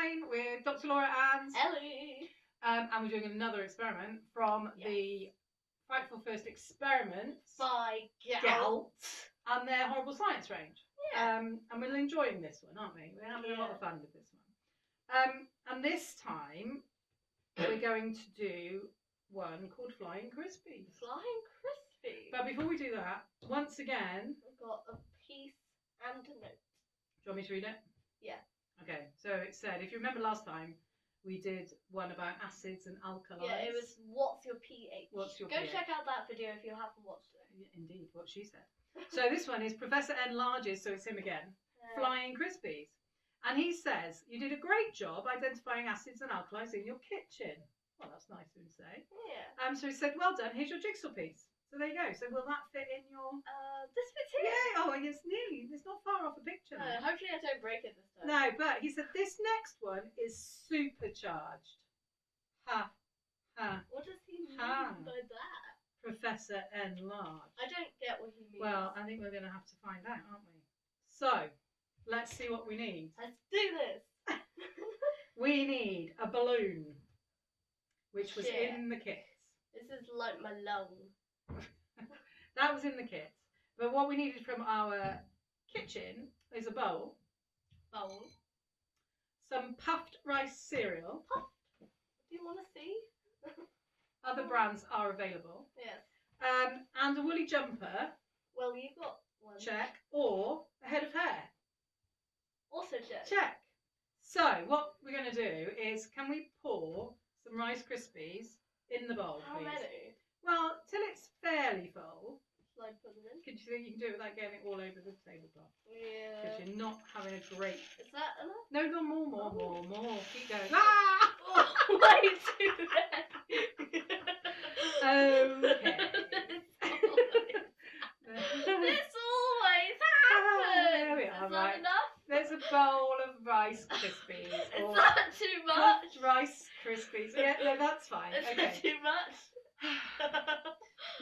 online with Dr. Laura and Ellie. And we're doing another experiment from the Frightful First Experiments by Gelt and their Horrible Science range. Yeah. And we're enjoying this one, aren't we? We're having a lot of fun with this one. And this time we're going to do one called Flying Crispies. Flying Crispies. But before we do that, once again, I've got a piece and a note. Do you want me to read it? Yeah. Okay, so it said, if you remember last time, we did one about acids and alkalis. Yeah, it was what's your pH? What's your Go pH? check out that video if you haven't watched it. Yeah, indeed, what she said. So this one is Professor N. Large's, so it's him again, Flying Crispies. And he says, you did a great job identifying acids and alkalis in your kitchen. Well, that's nice of him to say. Yeah. So he said, well done, here's your jigsaw piece. So there you go. So will that fit in your... This fits here. Yeah, oh, it's not far off a picture. Hopefully I don't break it this time. No, but he said this next one is supercharged. Ha, ha. What does he mean by that? Professor N. Large. I don't get what he means. Well, I think we're going to have to find out, aren't we? So, let's see what we need. Let's do this. We need a balloon, which was in the kit. This is like my lung. That was in the kit. But what we needed from our kitchen is a bowl. Some puffed rice cereal. Puffed? Do you want to see? Other brands are available. Yes. And a woolly jumper. Well, you got one. Check. Or a head of hair. Also check. Check. So what we're going to do is, can we pour some Rice Krispies in the bowl, How please? many? Well, till it's fairly full. Shall I put them in? Can you think you can do it without getting it all over the tablecloth? Yeah. Because you're not having a great... Is that enough? No, more. Keep going. Ah! Oh, way too many. Okay. This always happens. There we are, Is that right. enough? There's a bowl of Rice Krispies. Is or that too much? puffed Rice Krispies. Yeah, no, that's fine. Is Okay. that too much?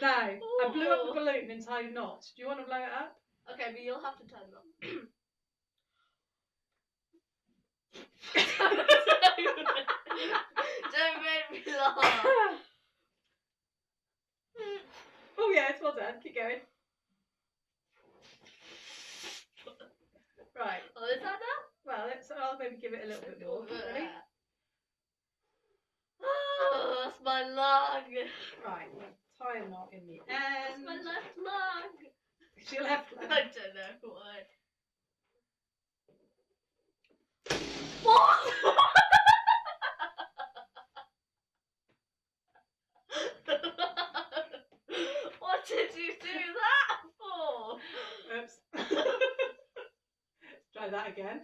Now, I blew up the balloon and tied a knot. Do you want to blow it up? Okay, but you'll have to turn them on. Don't make me laugh. Oh yeah, it's well done. Keep going. Right. Oh, is that now? Well, I'll maybe give it a little bit more. Ready? Oh, that's my lung. Right. Tie a knot in the That's end. my left lung. It's your left leg. I don't know why. What? What did you do that for? Oops. Let's try that again.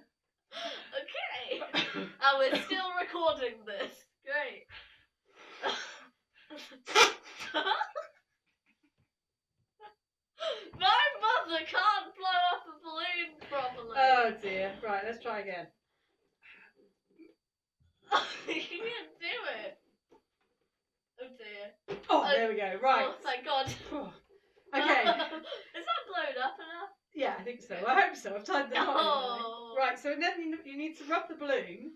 Okay. And we're still recording this. Great. My mother can't blow up a balloon properly. Oh dear. Right, let's try again. You can't do it. Oh dear. Oh, there we go. Right. Oh, thank God. Okay. Is that blown up enough? Yeah, I think so. I hope so. I've tied the knot. Oh. Right, so then you need to rub the balloon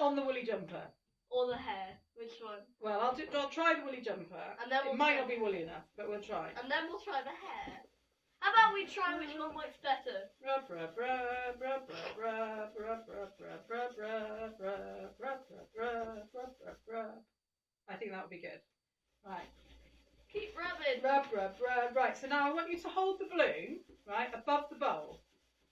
on the woolly jumper. Or the hair. Which one? Well, I'll try the woolly jumper. And then it might not be woolly enough, but we'll try. And then we'll try the hair. How about we try which one works better? Rub, rub, rub, rub, rub, rub, rub, rub, rub, rub, rub, rub, rub, rub, rub, rub, rub. I think that would be good. Right. Keep rubbing. Rub, rub, rub. Right, so now I want you to hold the balloon, right, above the bowl.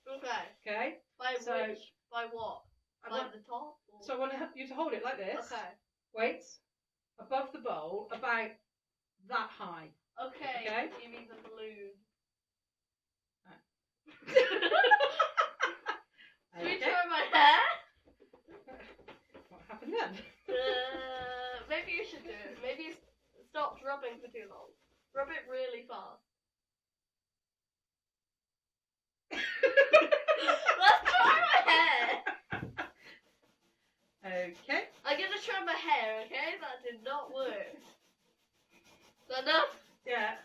Okay. Okay? By So, which? By what? By the top? Or? So I want you to hold it like this. Okay. Wait. Above the bowl, about that high. Okay. Okay. You mean the balloon. Should we try my hair? What happened then? Maybe you should do it. Maybe you stopped rubbing for too long. Rub it really fast. Let's try my hair. Okay. I'm gonna try my hair, okay? That did not work. Is that enough? Yeah.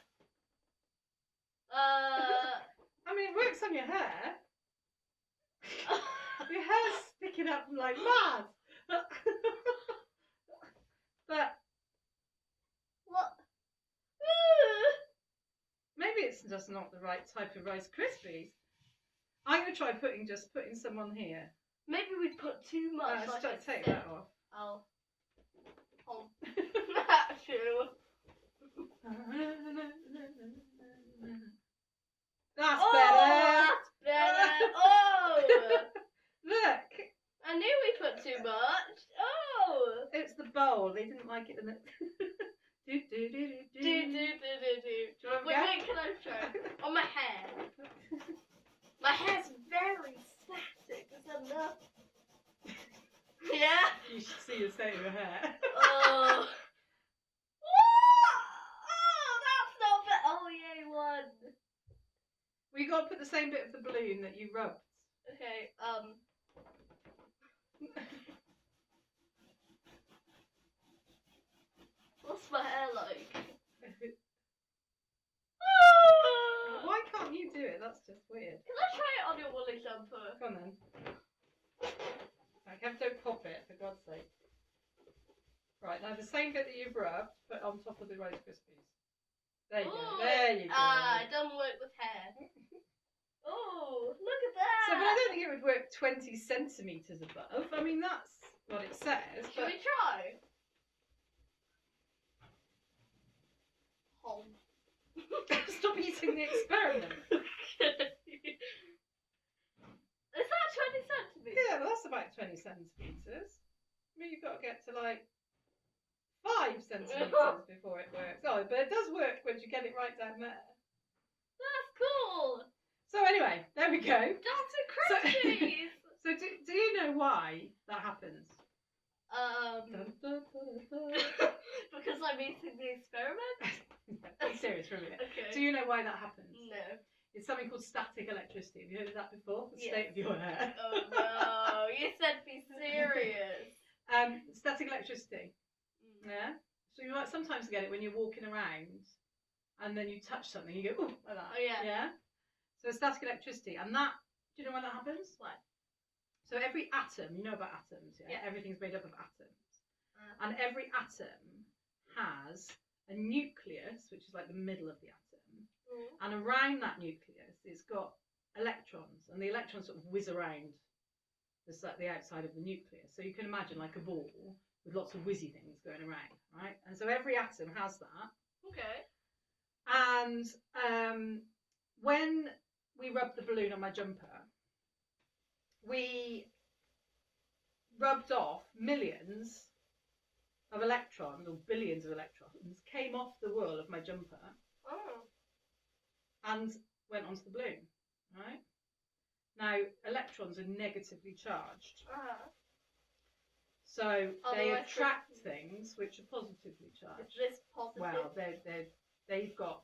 I mean, it works on your hair. Your hair's waking up like mad. But What? maybe it's just not the right type of Rice Krispies. I'm gonna try putting some on here. Maybe we put too much. Let's like take a that off. Oh. True. That's Oh, better. that's better. Oh. Look, I knew we put too much. Oh. it's the bowl. They didn't like it in the. Do, do, do, do, do. Do, do, do, do, do. Wait, can I try? On my hair. My hair's very static. Is that enough? Yeah? You should see the state of your hair. Oh. Oh, that's not fair. Oh, yay, one. Well, you got to put the same bit of the balloon that you rubbed. Okay, what's my hair like? Why can't you do it? That's just weird. Can I try it on your woolly jumper? Come on then. Okay, don't pop it, for God's sake. Right, now the same bit that you've rubbed, put on top of the Rice Krispies. There you go. There you go. It doesn't work with hair. Oh, look at that. So, but I don't think it would work 20 centimetres above. I mean, that's what it says. Should we try? Hold. Stop eating the experiment. Is that 20 centimetres? Yeah, well, that's about 20 centimetres. I mean, you've got to get to like 5 centimetres before it works. Oh, but it does work once you get it right down there. That's cool. So anyway, there we go. That's a Krispies. So do you know why that happens? Dun, dun, dun, dun. Because I'm eating the experiment? Be serious for a minute. Okay. Do you know why that happens? No. It's something called static electricity. Have you heard of that before? The Yes. state of your hair. Oh no, you said be serious. Static electricity. Yeah. So you might sometimes get it when you're walking around, and then you touch something, you go ooh like that. Oh yeah. Yeah. So static electricity, and that. Do you know when that happens? Why? So every atom, you know about atoms, yeah? Yeah. Everything's made up of atoms, and every atom has a nucleus, which is like the middle of the atom, and around that nucleus, it's got electrons, and the electrons sort of whiz around the outside of the nucleus. So you can imagine like a ball with lots of whizzy things going around, right? And so every atom has that. Okay. And when we rubbed the balloon on my jumper, we rubbed off millions of electrons, or billions of electrons, came off the wool of my jumper and went onto the balloon, right? Now, electrons are negatively charged. So they attract things which are positively charged. Is this positive? Well, they've got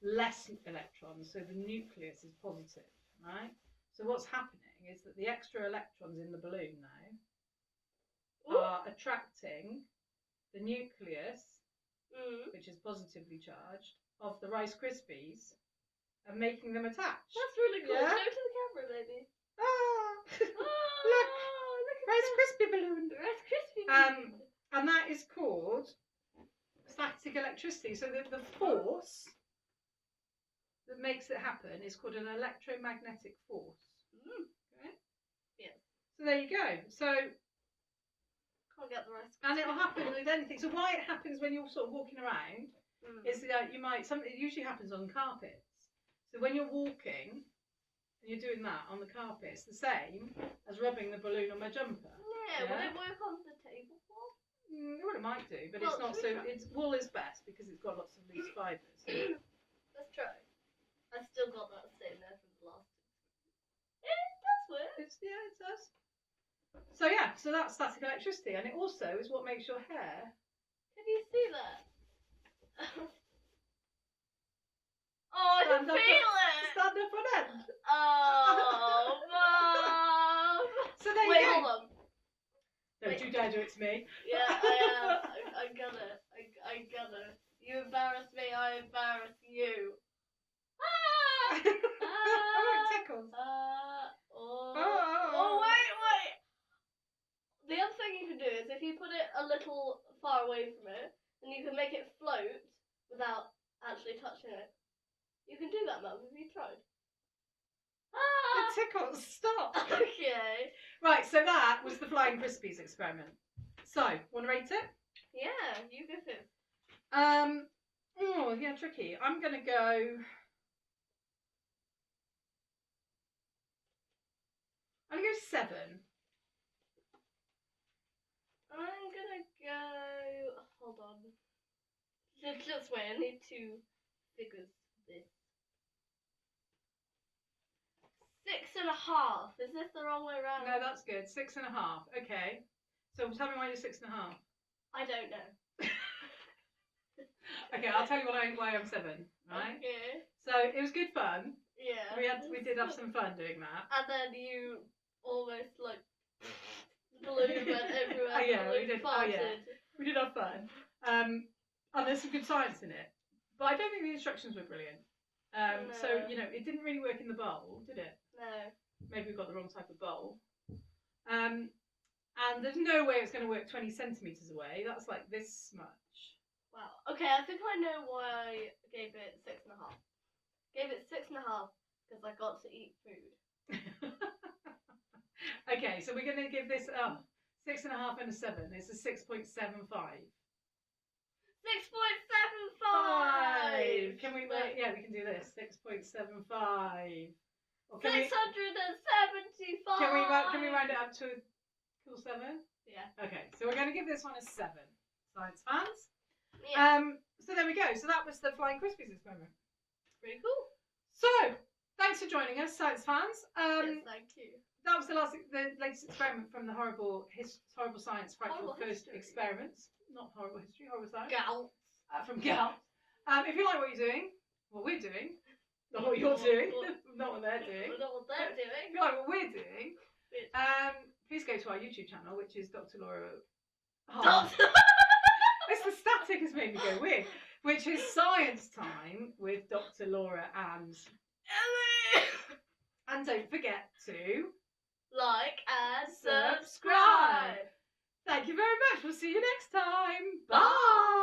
less electrons, so the nucleus is positive, right? So what's happening is that the extra electrons in the balloon now are attracting the nucleus, which is positively charged, of the Rice Krispies and making them attach. That's really cool. Yeah? Show it to the camera, baby. Look, Rice Krispie balloon. The Rice Krispie balloon. And that is called static electricity. So the force that makes it happen is called an electromagnetic force. Okay? Yeah. So there you go. So Can't get the Rice Krispies. and it'll happen with anything. So why it happens when you're sort of walking around is that it usually happens on carpets. So when you're walking and you're doing that on the carpet, it's the same as rubbing the balloon on my jumper. Yeah, would it work on the tablecloth? Well, it might do, but Well, it's not so. Wool is best because it's got lots of loose fibres. Let's try. I've still got that sitting there from the last. It does work. It does. So yeah, so that's static electricity, and it also is what makes your hair. Can you see that? Oh, I can feel it! Stand up on end. Oh, Mum! So there Wait, you go. hold on. Don't you dare do it to me. Yeah, I am. I'm gonna. I'm gonna. You embarrass me, I embarrass you. Ah! Oh, it tickles. Oh, wait. little far away from it, and you can make it float without actually touching it. You can do that, Mum. Have you tried? The tickle, stop. Okay. Right, so that was the Flying Crispies experiment. So, want to rate it? Yeah, you go first. Oh, yeah, tricky. I'm going to go... I'm going to go 7. I'm gonna go... Hold on. Just wait, I need 2 figures for this. 6.5. Is this the wrong way around? No, that's good. 6.5. Okay. So tell me why you're 6.5. I don't know. Okay, I'll tell you why I'm 7. Right. Okay. So it was good fun. Yeah. We did have some fun doing that. And then you almost like blew everywhere. Oh yeah, we did. Farted. Oh yeah, we did have fun. And there's some good science in it. But I don't think the instructions were brilliant. No. So it didn't really work in the bowl, did it? No. Maybe we got the wrong type of bowl. And there's no way it's going to work 20 centimeters away. That's like this much. Wow. Okay, I think I know why I gave it 6.5. Gave it 6.5 because I got to eat food. Okay, so we're going to give this 6.5 and a 7. It's a 6.75. 6.75. Can we? Yeah, we can do this. 6.75. 675. Can we round it up to a cool 7? Yeah. Okay, so we're going to give this one a 7. Science fans. Yeah. So there we go. So that was the Flying Crispies experiment. Pretty cool. So thanks for joining us, science fans. Yes, thank you. That was the latest experiment from the horrible science frightful first experiments. Not horrible history, horrible science. Gout. From Gout. If you like what you're doing, what we're doing, not what you're doing, not what they're doing. Not what they're doing. If you like what we're doing, please go to our YouTube channel, which is Dr. Laura. It's the static has made me go weird. Which is Science Time with Dr. Laura and Ellie. And don't forget to like and subscribe. subscribe. Thank you very much. We'll see you next time. Bye.